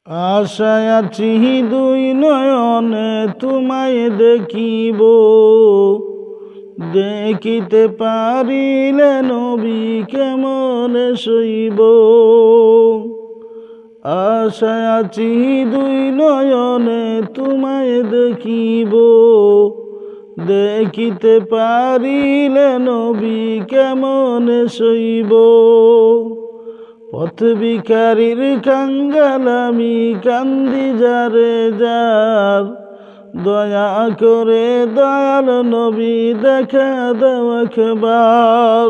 আশায় আছি দুই নয়নে তোমায় দেখিব, দেখিতে পারিলে নবী কেমনে সইব। আশায় আছি দুই নয়নে তোমায় দেখিব, দেখিতে পারিলে নবী কেমনে সইব। পথ ভিখারির কাঙ্গাল আমি কান্দি যারে যার, দয়া করে দয়াল নবী দেখা দাও একবার।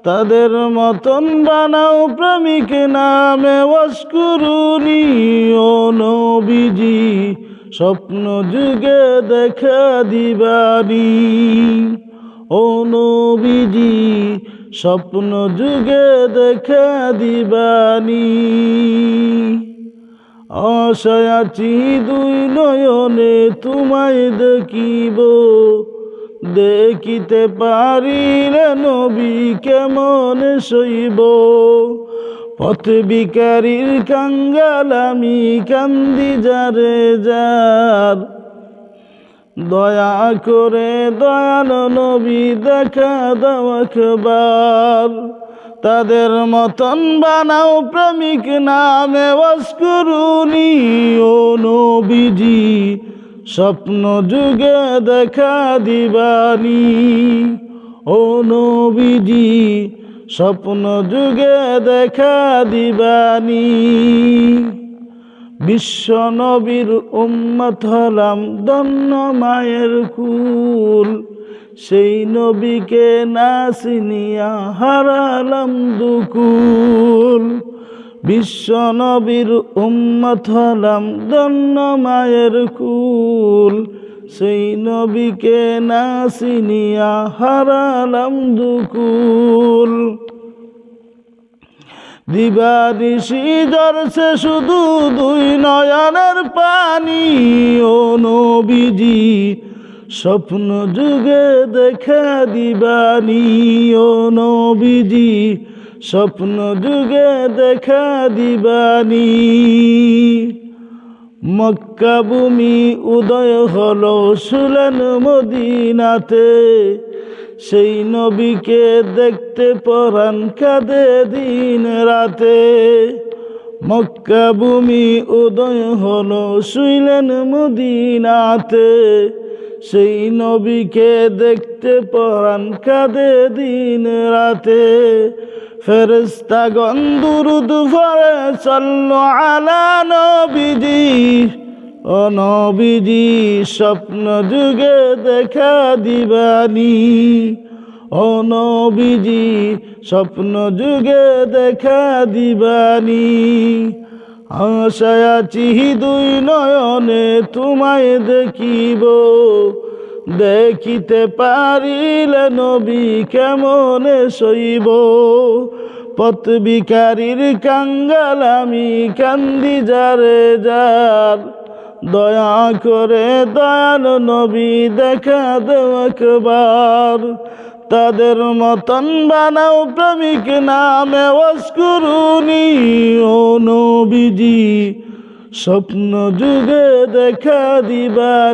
তাদের মতন বানাও প্রেমিক নামে ওয়াসকুরুনি, ও নবীজি স্বপ্ন যুগে দেখা দিবানি। ও নবীজি স্বপ্ন যুগে দেখা দিবানি। আশায় আছি দুই নয়নে তোমায় দেখিব, দেখিতে পারিলে নবী কেমনে সইব। পথ ভিখারির কাঙ্গাল আমি কান্দি যারে যার, দয়া করে দয়াল নবী দেখা দাও একবার। তাদের মতন বানাও প্রেমিক নামে ওয়াসকুরুনি, ও নবীজি স্বপ্ন যুগে দেখা দিবানি। ও নবীজি স্বপ্ন যুগে দেখা দিবানি। বিশ্ব নবীর উম্মত হলাম ধন্য মায়ের কুল, সেই নবীকে না চিনিয়া হারালাম দুকুল। বিশ্ব নবীর উম্মত হলাম ধন্য মায়ের কুল, সেই নবীকে না চিনিয়া হারালাম দুকুল। দিবানিশি ঝরছে শুধু দুই নয়নের পানি, ও নবীজি স্বপ্ন যুগে দেখা দিবানি। ও নবীজি স্বপ্ন যুগে দেখা দিবানি। মক্কা ভূমি উদয় হলো শুলেন মদিনাতে, সেই নবীকে দেখতে পরাণ কাঁদে দিন রাতে। মক্কা ভূমি উদয় হলো শুইলেন মদিনাতে, সেই নবীকে দেখতে পরাণ কাঁদে দিন রাতে। ফেরেশতাগণ দুরূদ পড়ে সাল্লু আলা নবীজি, ও নবীজি স্বপ্ন যুগে দেখা দিবানি। ও নবীজি স্বপ্ন যুগে দেখা দিবানি। আশায় আছি দুই নয়নে তোমায় দেখিব, দেখিতে পারিলে নবী কেমনে সইব। পথ ভিখারির কাঙ্গাল আমি কান্দি যারে যার, দয়া করে দয়াল নবী দেখা দাও একবার। তাদের মতন বানাও প্রেমিক নামে ওয়াসকুরুনি, ও নবীজি স্বপ্ন যুগে দেখা দিবানি।